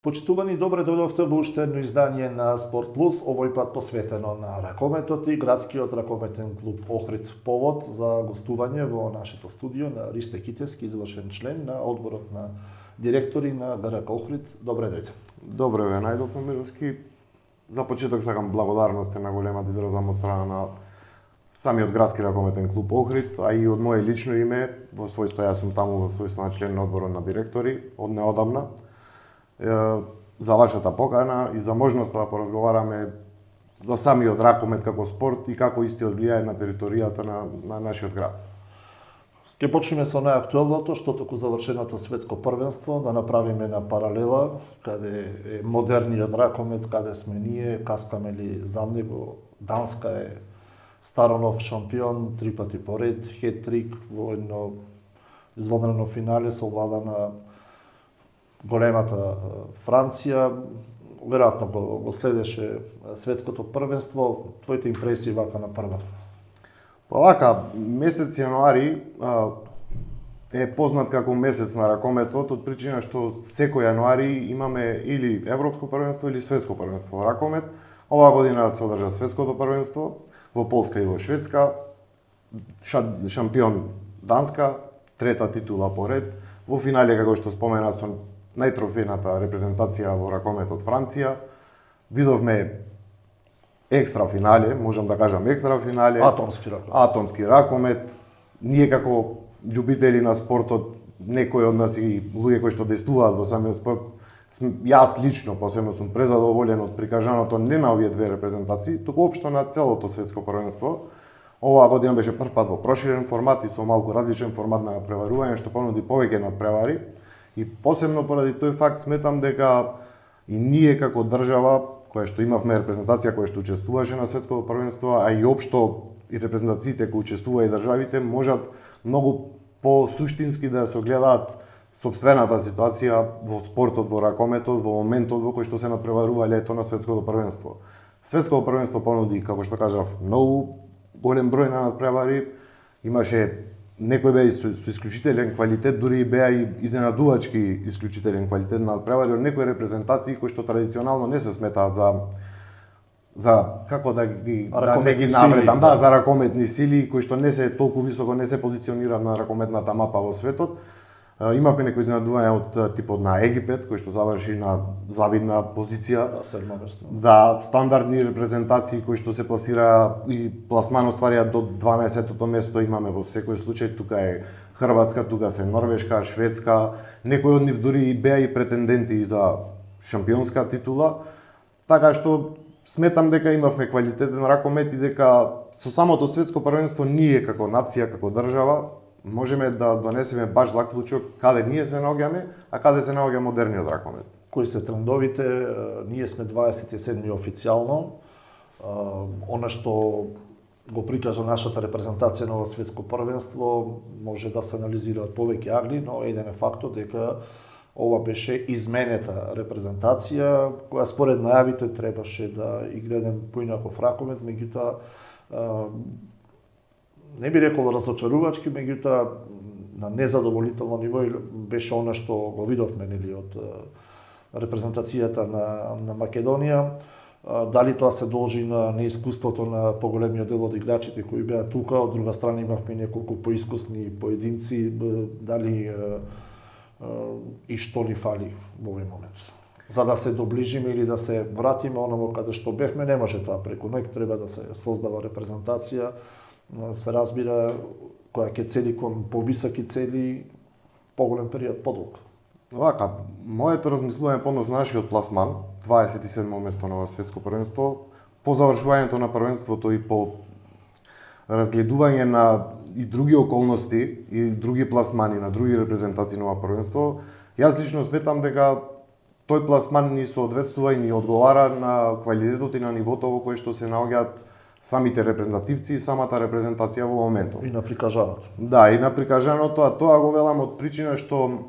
Почитувани, добре дојдовте во уште едно издание на Спорт Плюс, овој пат посветено на ракометот и градскиот ракометен клуб Охрид. Повод за гостување во нашето студио на Ристе Китевски, извршен член на одборот на директори на ВРК Охрид. Добре дојде. Добре ве најдов, Мировски. За почеток сакам благодарности на голема да изразам од страна на самиот градски ракометен клуб Охрид, а и од моје лично име, во својство јас сум таму во својство на член на одборот на директори од неодамна. За вашата покана и за можноста да поразговараме за самиот ракомет како спорт и како истиот влијае на територијата на нашиот град. Ке почнеме со најактуелното, што току завршеното светско првенство, да направиме на паралела, каде е модерниот ракомет, каде сме ние, каскаме ли зад него. Данска е старонов шампион, 3 пати поред, хет-трик во едно извонредно финале со влада на големата Франција. Веројатно го следеше светското првенство. Твоите импресии вака на прва? Па вака, месец јануари е познат како месец на ракометот, од причина што секој јануари имаме или европско првенство или светско првенство во ракомет. Оваа година се одржа светското првенство во Полска и во Шведска. Шампион Данска, трета титула поред. Во финале, како што спомена, со најтрофејната репрезентација во ракомет од Франција. Видовме екстра финале, можам да кажам екстра финале. Атомски ракомет. Атомски ракомет. Ние како љубители на спортот, некои од нас и луѓе кои што действуваат во самиот спорт, јас лично посебно сум презадоволен од прикажаното не на овие две репрезентации, туку општо на целото светско првенство. Оваа година беше прв пат во проширен формат и со малку различен формат на надпреварување, што понуди повеќе надпревари. И посебно поради тој факт сметам дека и ние како држава, која што имавме репрезентација која што учествуваше на светското првенство, а и општо и репрезентациите кои учествува и државите, можат многу по-суштински да се огледаат сопствената ситуација во спортот, во ракометот, во моментот во кој што се надпреварува лето на светското првенство. Светското првенство понуди, како што кажав, многу голем број на надпревари, имаше некои беа со исклучителен квалитет, дури и беа и изненадувачки исклучителен квалитет на надпревари од некои репрезентации кои што традиционално не се сметаат за како да ги навредам, за ракометни сили кои што не се толку високо, не се позиционираат на ракометната мапа во светот. Имавме некои изненадувања од типот на Египет, кој што заврши на завидна позиција. Седмо место. Да, стандардни репрезентации кои што се пласира и пласман остварија до 12-тото место имаме во секој случај. Тука е Хрватска, тука се Норвешка, Шведска, некои од нив дури беа и претенденти за шампионска титула. Така што сметам дека имавме квалитетен ракомет и дека со самото светско првенство ние како нација, како држава можеме да донесеме баш заклучок каде ние се наоѓаме, а каде се наоѓа модерниот ракомет. Кои се трендовите? Ние сме 27 официјално. Она што го прикажа нашата репрезентација на ова светско првенство може да се анализираат повеќе агли, но еден е фактот дека ова беше изменета репрезентација, која според најавите требаше да игра еден поинаков ракомет, меѓутоа не би рекол разочарувачки, меѓутоа на незадоволително ниво беше она што го видовме нели од репрезентацијата на Македонија. Дали тоа се должи на неискуството на поголемиот дел од играчите кои беа тука, од друга страна имавме неколку поискусни поединци, дали и што ни фали во овој момент. За да се доближиме или да се вратиме оново каде што бевме, не може тоа преку ноќ, треба да се создава репрезентација, се разбира, која ќе цели кон повисоки цели, поголем период подолг. Вака, моето размислување по нашиот пласман, 27 место на светско првенство, по завршувањето на првенството и по разгледување на и други околности и други пласмани на други репрезентации на ова првенство, јас лично сметам дека тој пласман ни соодветствува и ни одговара на квалитетот и на нивото во кое што се наоѓаат самите репрезентативци и самата репрезентација во моментот. И на прикажаното. Да, и на прикажаното, а тоа го велам од причина што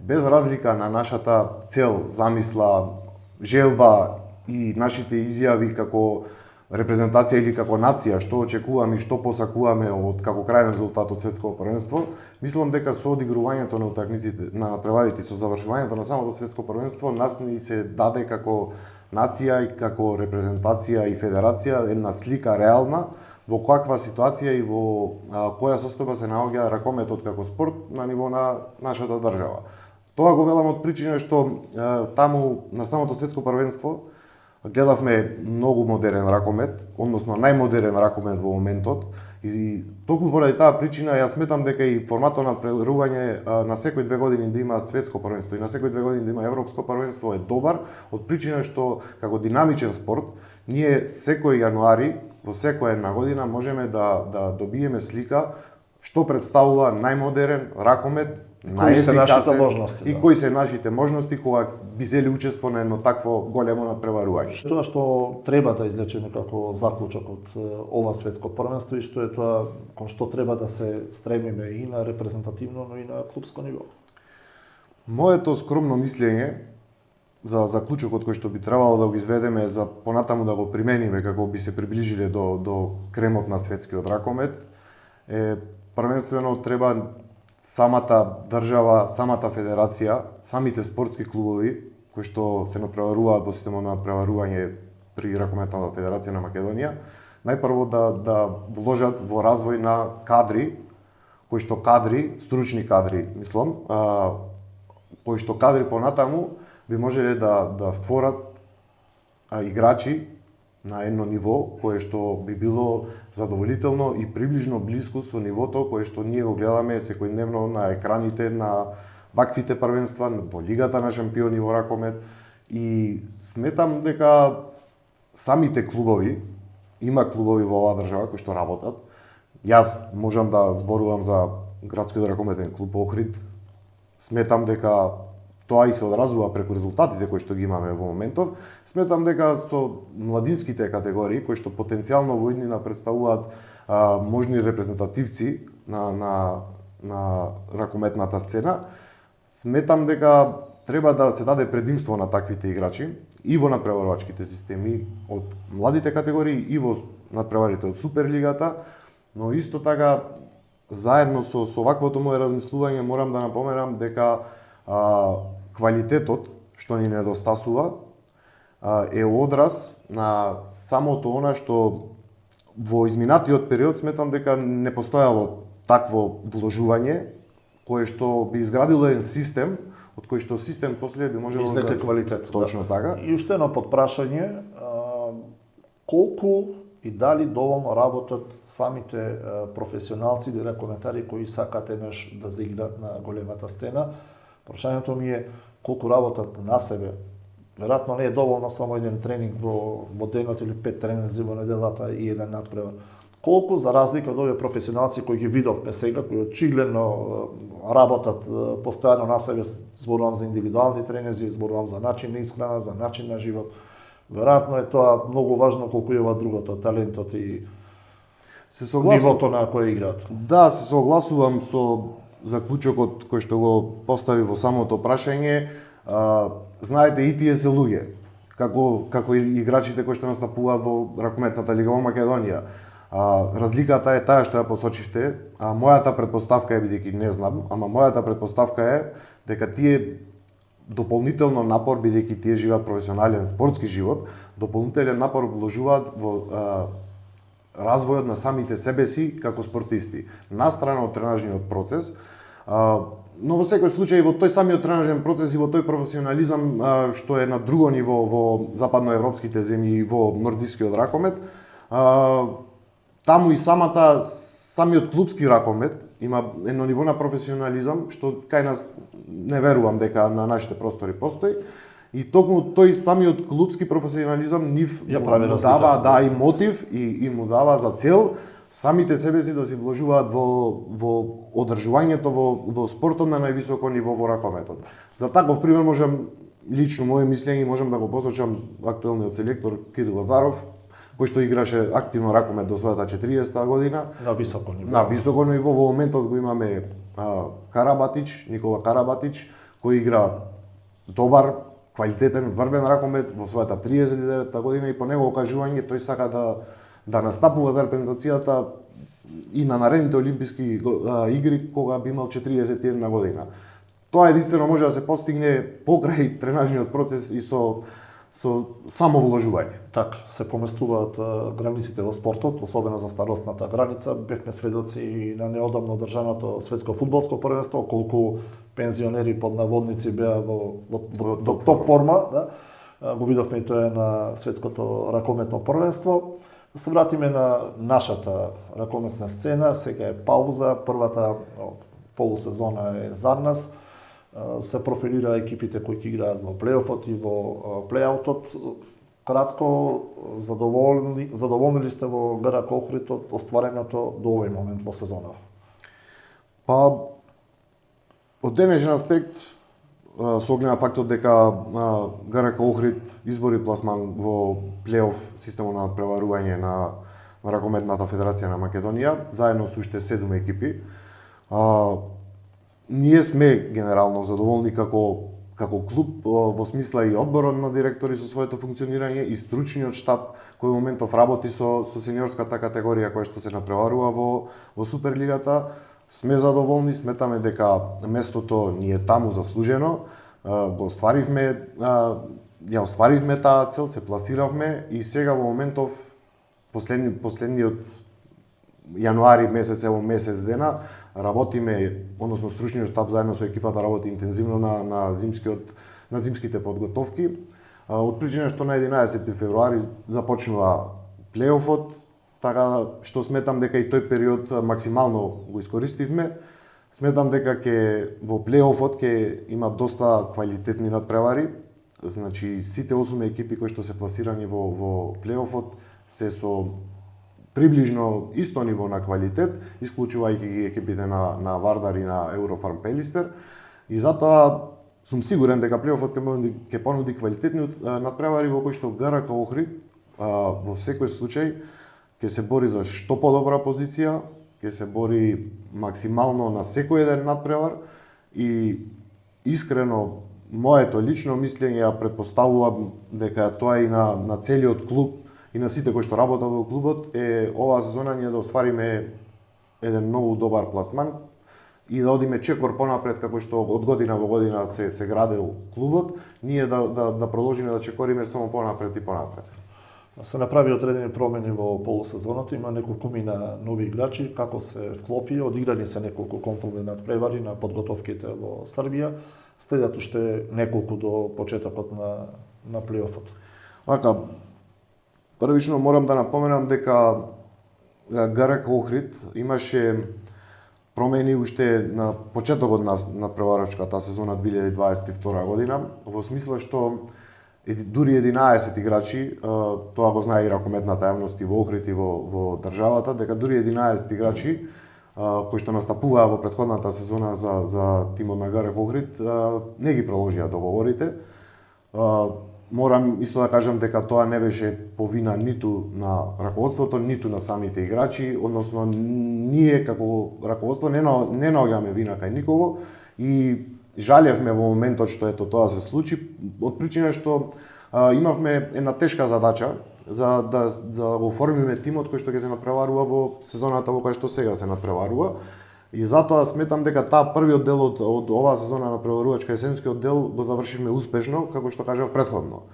без разлика на нашата цел, замисла, желба и нашите изјави како репрезентација или како нација, што очекуваме и што посакуваме од како крајен резултат од светското првенство, мислам дека со одигрувањето на утакмиците на натпреварите и со завршувањето на самото светско првенство нас ни се даде како нација и како репрезентација и федерација една слика реална во каква ситуација и во која состојба се наоѓа ракометот како спорт на ниво на нашата држава. Тоа го велам од причина што таму на самото светско првенство гледавме многу модерен ракомет, односно најмодерен ракомет во моментот и токму поради таа причина јас сметам дека и форматот на надпреварување на секои 2 години да има светско првенство и на секои 2 години да има европско првенство е добар, од причина што како динамичен спорт ние секој јануари во секоја една година можеме да добиеме слика што представува најмодерен ракомет, кои се нашите можности, и кои се нашите можности кога би зели учество на едно такво големо надпреварување. Тоа што треба да извлечеме како заклучок од ова светско првенство и што е тоа кон што треба да се стремиме и на репрезентативно, но и на клубско ниво? Моето скромно мислење за заклучокот кој што би требало да го изведеме за понатаму да го примениме како би се приближиле до кремот на светскиот ракомет е првенствено треба самата држава, самата федерација, самите спортски клубови кои што се надпреваруваат во системот на надпреварување при Ракометната федерација на Македонија, најпрво да вложат во развој на кадри, кои што кадри, стручни кадри, мислам, кои што кадри понатаму би можеле да створат играчи на едно ниво кое што би било задоволително и приближно блиску со нивото кое што ние го гледаме секојдневно на екраните на ваквите првенства, во Лигата на шампиони во ракомет и сметам дека самите клубови, има клубови во оваа држава кои што работат. Јас можам да зборувам за градскиот ракометен клуб Охрид. Сметам дека тоа и се одразува преку резултатите кои што ги имаме во моментов. Сметам дека со младинските категории кои што потенцијално во иднина представуваат можни репрезентативци на ракометната сцена, сметам дека треба да се даде предимство на таквите играчи и во надпреварувачките системи од младите категории и во надпреварите од Суперлигата, но исто така заедно со ваквото мое размислување морам да напоменам дека квалитетот што ни недостасува е одраз на самото она што во изминатиот период сметам дека не постоело такво вложување кое што би изградило еден систем од кој што систем после би можело излеке квалитет. Точно така. И уште едно подпрашање, колку и дали доволно работат самите професионалци или ракометари кои сакаат еднаш да заиграат на големата сцена. Прашањето ми е колку работат на себе. Веројатно не е доволно само еден тренинг во денот или 5 тренинзи во неделата и еден надпревар. Колку за разлика од овие професионалци кои ги видовме сега, кои очигледно работат постојано на себе, зборувам за индивидуални тренинзи, зборувам за начин на исхрана, за начин на живот. Веројатно е тоа многу важно колку е ова другото, талентот и нивото на кое играат. Да, се согласувам со заклучокот кој што го постави во самото прашање. Знаете, и тие се луѓе, како и играчите кои што настапуваат во Ракометната лига во Македонија. Разликата е таа што ја посочивте, мојата претпоставка е, бидејќи не знам, ама мојата претпоставка е дека тие дополнително напор, бидејќи тие живеат професионален спортски живот, дополнителен напор вложуваат во развојот на самите себе си како спортисти. Настрана од тренажниот процес, но во секој случај во тој самиот тренажен процес и во тој професионализам што е на друго ниво во западноевропските земји и во нордискиот ракомет, таму и самиот клубски ракомет има едно ниво на професионализам што кај нас не верувам дека на нашите простори постои. И токму тој самиот клубски професионализам нив му дава и мотив и му дава за цел самите себе си да си вложуваат во одржувањето во спортот на највисоко ниво во ракометот. За таков пример можам лично мое мислење можам да го посочам актуелниот селектор Кирил Лазаров, кој што играше активно ракомет до својата 40-та година. На високо ниво. На високо ниво во моментот го имаме Карабатич, Никола Карабатич, кој игра добар квалитетен врвен ракомет во својата 39-та година и по негово кажување тој сака да настапува за репрезентацијата и на наредните олимписки игри кога би имал 41 година. Тоа единствено може да се постигне покрај тренажниот процес и со самовложување. Така, се поместуваат границите во спортот, особено за старосната граница. Бевме сведоци и на неодамно одржаното светско фудбалско првенство, колку пензионери под наводници беа во топ форма, да? Го видовме и тоа на светското ракометно првенство. Да се вратиме на нашата ракометна сцена, сега е пауза, првата полусезона е зад нас. Се профилира екипите кои ќе играат во плейофот и во плейаутот. Кратко, задоволни ли сте во ГРК Охрид од оствареното до овој момент во сезонава? Па, од денешен аспект, со оглед на фактот дека ГРК Охрид избори пласман во плейоф системот на надпреварување на Ракометната федерација на Македонија, заедно со уште 7 екипи. Ние сме генерално задоволни како клуб во смисла и одборот на директори со своето функционирање и стручниот штаб кој во моментов работи со сениорската категорија која што се надпреварува во Суперлигата. Сме задоволни, сметаме дека местото ни е таму заслужено. Го остваривме, ја остваривме таа цел, се пласиравме и сега во моментов последниот јануари месец, ево месец дена, работиме, односно стручниот штаб заедно со екипата работи интензивно на зимските подготовки. Од причина што на 11 февруари започнува плейофот, така што сметам дека и тој период максимално го искористивме. Сметам дека во плейофот ќе има доста квалитетни надпревари. Значи сите 8 екипи кои што се пласирани во плейофот се со приближно исто ниво на квалитет, исклучувајќи ги екипите на Вардар и на Еврофарм Пелистер. И затоа сум сигурен дека плейофот ќе понуди квалитетни надпревари во кои што ГРК Охрид во секој случај ќе се бори за што подобра позиција, ќе се бори максимално на секој еден надпревар и искрено моето лично мислење ја претпоставувам дека тоа и на целиот клуб и на сите кои што работат во клубот е оваа сезона ние да оствариме еден многу добар пласман и да одиме чекор понапред како што од година во година се градел клубот, ние да продолжиме да чекориме само понапред и понапред. Се направи одредени промени во полусезоното, има неколку мина нови играчи, како се вклопи, одиграни се неколку контролни надпревари на подготовките во Србија, следат уште неколку до почетокот на плейофот. Ака, првично морам да напоменам дека ГРК Охрид имаше промени уште на почетокот на преварачката сезона 2022 година, во смисла што дури 11 играчи, тоа го знае и ракометната јавност и во Охрид и во државата, дека дури 11 играчи кои што настапуваа во претходната сезона за тимот на ГРК Охрид не ги продолжија договорите. Морам исто да кажам дека тоа не беше по вина ниту на раководството, ниту на самите играчи, односно ние како раководство не наоѓаме вина кај никого и жалевме во моментот што ето тоа се случи, од причина што имавме една тешка задача за да го оформиме тимот кој што ќе се надпреварува во сезоната во која што сега се надпреварува. И затоа сметам дека таа првиот дел од оваа сезона на преварувачка есенскиот дел го завршивме успешно, како што кажав претходно.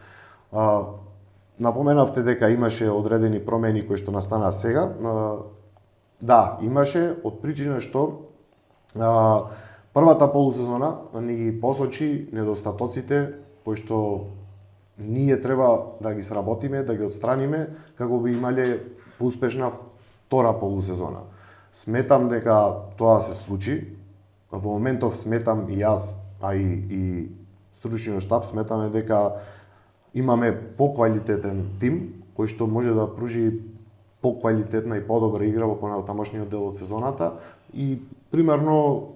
Напоменавте дека имаше одредени промени кои што настанаа сега. Да, имаше, од причина што првата полусезона ни ги посочи недостатоците кои што ние треба да ги сработиме, да ги отстраниме како би имале успешна втора полусезона. Сметам дека тоа се случи. Во моментов сметам и јас, а и стручниот штаб сметаме дека имаме поквалитетен тим кој што може да пружи поквалитетна и подобра игра во понатамошниот дел од сезоната и примерно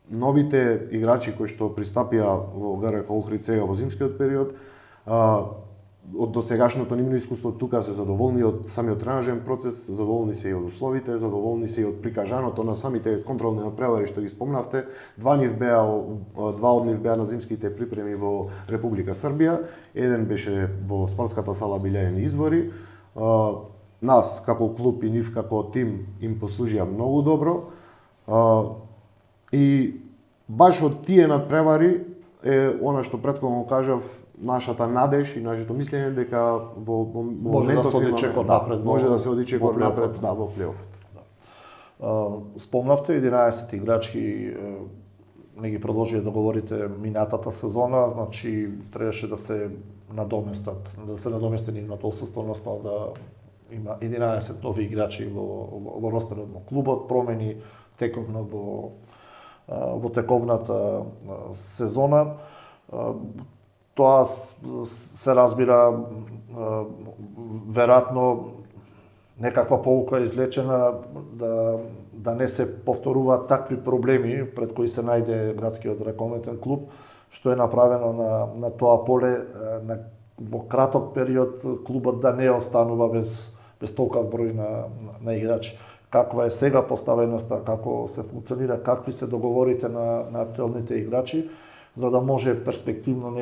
новите играчи кои што пристапија во ГРК Охрид сега во зимскиот период од досегашното нивно искуство тука се задоволни од самиот тренажен процес, задоволни се и од условите, задоволни се и од прикажаното на самите контролни надпревари што ги спомнавте. Два од нив беа на зимските припреми во Република Србија, еден беше во спортската сала Билјајни извори. Нас како клуб и нив како тим им послужија многу добро. И баш од тие надпревари е она што претходно кажав, нашата надеж и нашето мислење дека во моментов може да се оди чекор напред, во плейофот. Спомнавте 11 играчки, не ги продолжија да говорите минатата сезона, значи требаше да се надомести нивното отсуство, односно да има 11 нови играчи во ростерот на клубот, промени тековно во тековната сезона. Тоа се разбира веројатно некаква полука е извлечена да не се повторуваат такви проблеми пред кои се најде градскиот ракометен клуб, што е направено на тоа поле во краток период клубот да не останува без толков број на играчи. Каква е сега поставеноста, како се функционира, какви се договорите на актуелните играчи, за да може перспективно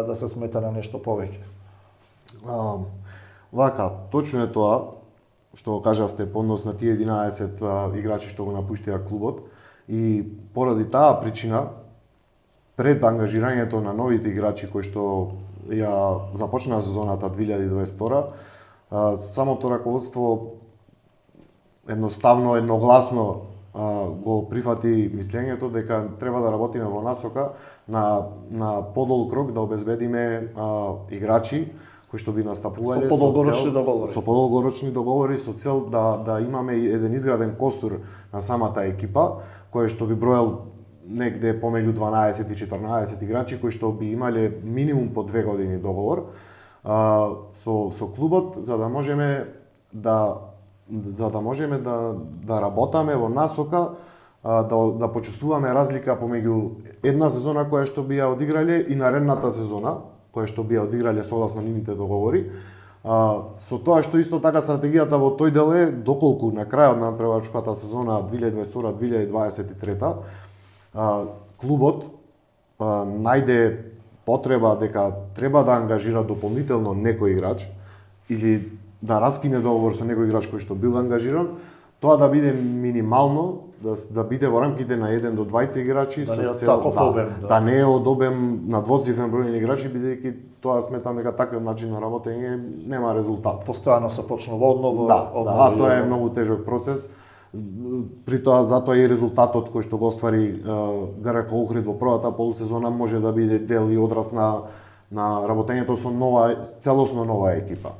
да се смета на нешто повеќе? Вака, точно е тоа што кажавте по однос на тие 11 играчи што го напуштија клубот, и поради таа причина пред ангажирањето на новите играчи кои што ја започнаа сезоната 2022, самото раководство едногласно го прифати мислењето дека треба да работиме во насока на подолг рок да обезбедиме играчи кои што би настапувале со подолгорочни договори со цел да имаме еден изграден костур на самата екипа, кој што би броел негде помеѓу 12 и 14 играчи кои што би имале минимум по 2 години договор со клубот, за да можеме да работаме во насока, да почувствуваме разлика помеѓу една сезона која што би ја одиграле и наредната сезона која што би ја одиграле согласно нивните договори. Со тоа што исто така стратегијата во тој дел е доколку на крајот на надпреварската сезона 2022-2023 клубот најде потреба дека треба да ангажира дополнително некој играч или да раскине договор со некој играч кој што бил ангажиран, тоа да биде минимално, да биде во рамките на 1 до 20 играчи, да не е од обем на двоцифрен број на играчи, бидејќи тоа сметам дека таков начин на работење нема резултат. Постојано се почнува одново. Тоа е многу тежок процес. При тоа затоа и резултатот кој што го оствари ГРК Охрид во првата полусезона може да биде дел и одраз на работењето со целосно нова екипа.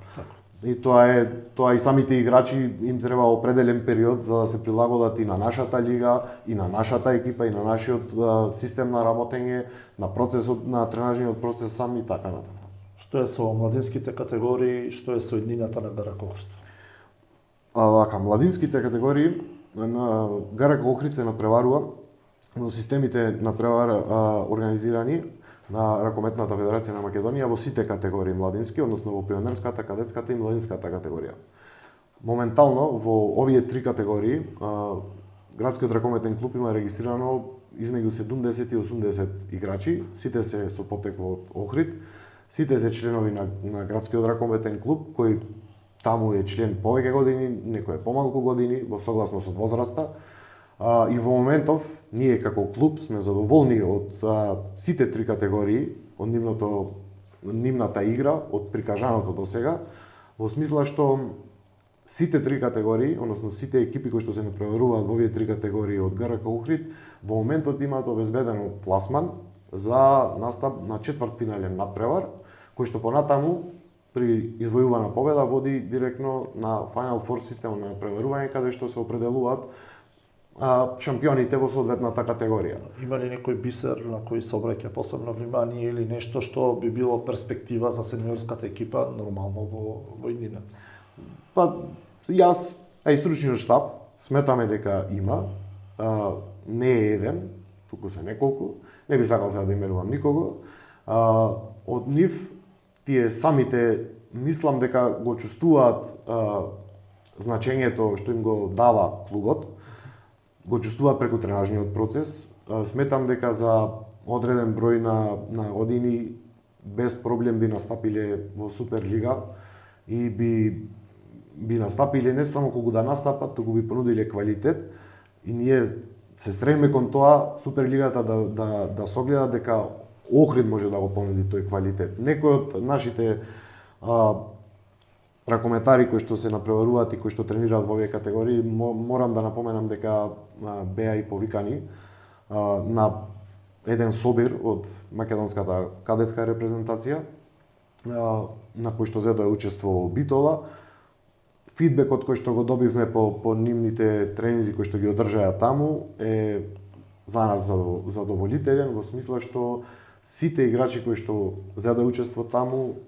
И тоа и самите играчи им треба определен период за да се прилагодат и на нашата лига, и на нашата екипа, и на нашиот систем на работење, на процесот, на тренажниот процес сам и така натаму. Што е со младинските категории, што е со иднината на ГРК Охрид? Младинските категории на ГРК Охрид се надпреварува во системите надпревар организирани на Ракометната федерација на Македонија во сите категории младински, односно во пионерската, кадетската и младинската категорија. Моментално во овие три категории градскиот ракометен клуб има регистрирано измеѓу 70 и 80 играчи, сите се со потекло од Охрид, сите се членови на градскиот ракометен клуб, кој таму е член повеќе години, некој е помалку години, во согласно со возраста. И во моментов, ние како клуб сме задоволни од сите три категории, од нивната игра, од прикажаното до сега, во смисла што сите три категории, односно сите екипи кои што се надпреваруваат во овие три категории од ГРК Охрид, во моментот имаат обезбедено пласман за настап на четвртфинален надпревар, кој што понатаму при извојувана победа води директно на Final Four системот на надпреварување, каде што се определуваат шампионите во соодветната категорија. Има ли некој бисер на кој се обраќа посебно внимание или нешто што би било перспектива за сениорската екипа нормално во иднината? Јас, и стручниот штаб, сметаме дека има, не е еден, туку се неколку, не би сакал сега да именувам никого. Од нив тие самите мислам дека го чувствуваат значењето што им го дава клубот, го чувствуваат преку тренажниот процес. Сметам дека за одреден број на години без проблем би настапиле во Суперлига и би настапиле не само кога да настапат, туку би понудиле квалитет и ние се стремиме кон тоа Суперлигата да согледа дека Охрид може да го понуди тој квалитет. Некои од нашите ракометари кои што се напреваруваат и кои што тренираат во овие категории, морам да напоменам дека беа и повикани на еден собир од македонската кадетска репрезентација, на кој што зедоа учество Битола. Фидбекот кој што го добивме по нивните тренинзи кои што ги одржаа таму е за нас задоволителен, во смисла што сите играчи кои што зедоа учество таму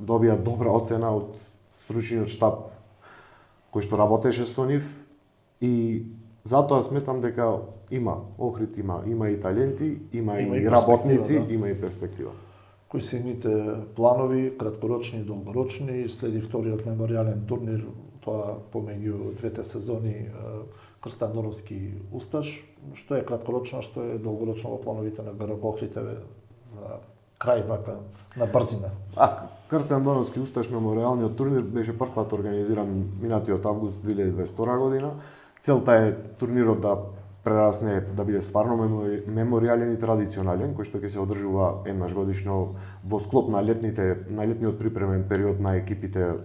добија добра оцена од стручниот штаб кој што работеше со нив и затоа сметам дека Охрид има и таленти, има и работници, да. има и перспектива. Кои се нивните планови, краткорочни и долгорочни? Следи вториот меморијален турнир, тоа помеѓу двете сезони Крстан Доновски Усташ. Што е краткорочно, што е долгорочно во плановите на ГРБ Охрид за крај вака на брзина? Крстен Доновски Усташ меморијалниот турнир беше првпат организиран минатиот август 2022 година. Целта е турнирот да прерасне, да биде стварно меморијален и традиционален, кој што ќе се одржува еднаш годишно во склоп на летниот припремен период на екипите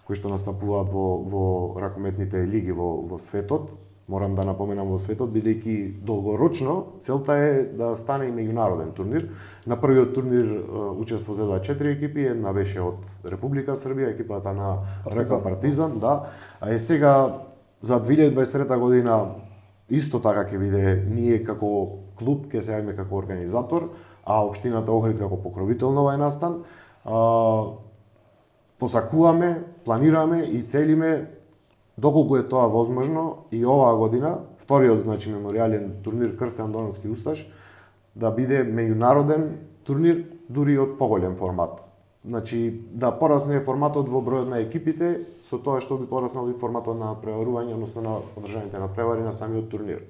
кои што настапуваат во ракометните лиги во светот. Морам да напоменам во светот, бидејќи долгорочно целта е да стане и меѓународен турнир. На првиот турнир учество зедоа 4 екипи, една беше од Република Србија, екипата на РК Партизан, да. А е сега за 2023 година исто така ќе биде ние како клуб ќе се јавиме како организатор, а општината Охрид како покровител на овој настан. Посакуваме, планираме и целиме доколку е тоа возможно и оваа година, вториот меморијален турнир Крстен Доновски Усташ да биде меѓународен турнир дури од поголем формат. Да порасне форматот во бројот на екипите, со тоа што би пораснал и форматот на преварување, односно на одржаните на превари на самиот турнир.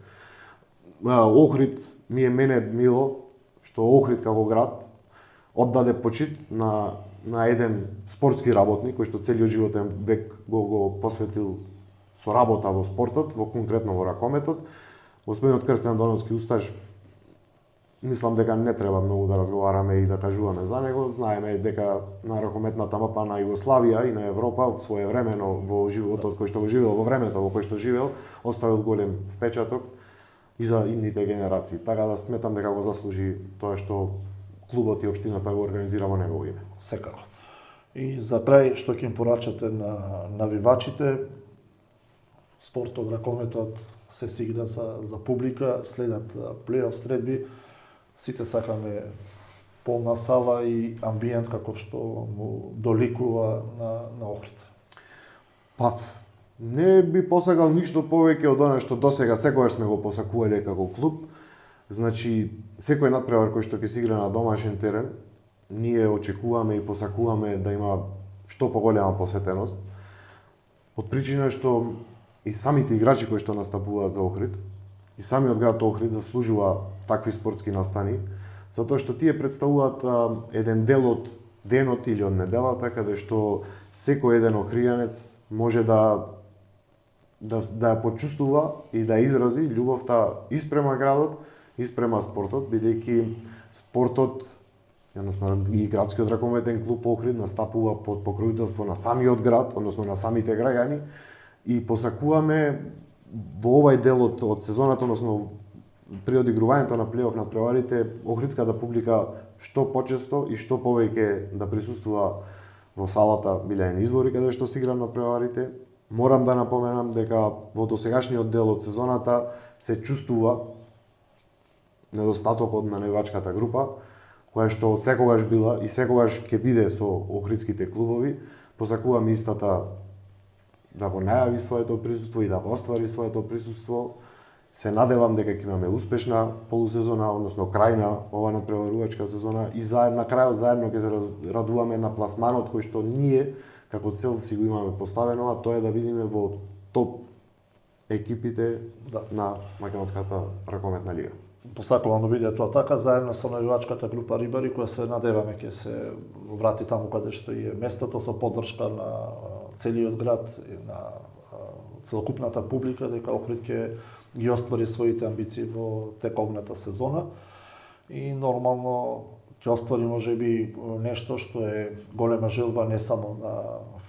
Охрид мене мило што Охрид како град оддаде почит на еден спортски работник кој што целиот животен век го посветил со работа во спортот, конкретно во ракометот. Господинот Крстен Доновски Усташ, мислам дека не треба многу да разговараме и да кажуваме за него. Знаеме дека на ракометната мапа на Југославија и на Европа своевремено во животот кој што го живеел, во времето во кој што живеел, оставил голем впечаток и за идните генерации. Така да сметам дека го заслужи тоа што клубот и општината го организира во негово име. Секако. И за крај, што ќе им порачате на навивачите? Спортот, ракометот се стигна за публика, следат плей-оф средби. Сите сакаме полна сала и амбиент каков што му доликува на Охрид. Не би посакал ништо повеќе од она што досега секогаш сме го посакувале како клуб. Секој надпревар кој што ќе се игра на домашен терен, ние очекуваме и посакуваме да има што поголема посетеност. Од причина што и самите играчи кои што настапуваат за Охрид, и самиот град Охрид заслужува такви спортски настани, затоа што тие представуваат еден дел од денот или од неделата, каде што секој еден охријанец може да ја почувствува и да изрази љубовта и спрема градот, и спрема спортот, бидејќи спортот, односно и градскиот ракометен клуб Охрид настапува под покровителство на самиот град, односно на самите граѓани, и посакуваме во овај дел од сезоната, односно при одигрувањето на плей-оф надпреварите, охридската публика што почесто и што повеќе да присуствува во салата Билјаен Извори каде што се игра надпреварите. Морам да напоменам дека во досегашниот дел од сезоната се чувствува недостатокот на навивачката група, која што од секогаш била и секогаш ќе биде со охридските клубови. Посакувам истата да го најави своето присуство и да го оствари своето присуство. Се надевам дека ќе имаме успешна полусезона, односно крај на ова надпреварувачка сезона и заедно на крајот заедно ќе се радуваме на пласманот кој што ние како цел си го имаме поставено, а тоа е да видиме во топ екипите на македонската ракометна лига. Посакувам да биде тоа така, заедно со навивачката група Рибари, која се надеваме ќе се врати таму каде што е местото, со поддршка на целиот град и на целокупната публика, дека Охрид ќе ги оствари своите амбиции во тековната сезона и нормално ќе оствари можеби нешто што е голема желба не само на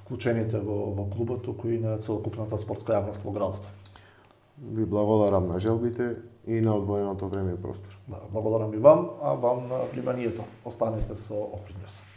вклучените во клубот, туку и на целокупната спортска јавност во градот. Ви благодарам на желбите и на одвоеното време и простор. Благодарам и вам, а вам на вниманието. Останете со Охрид Ньюс.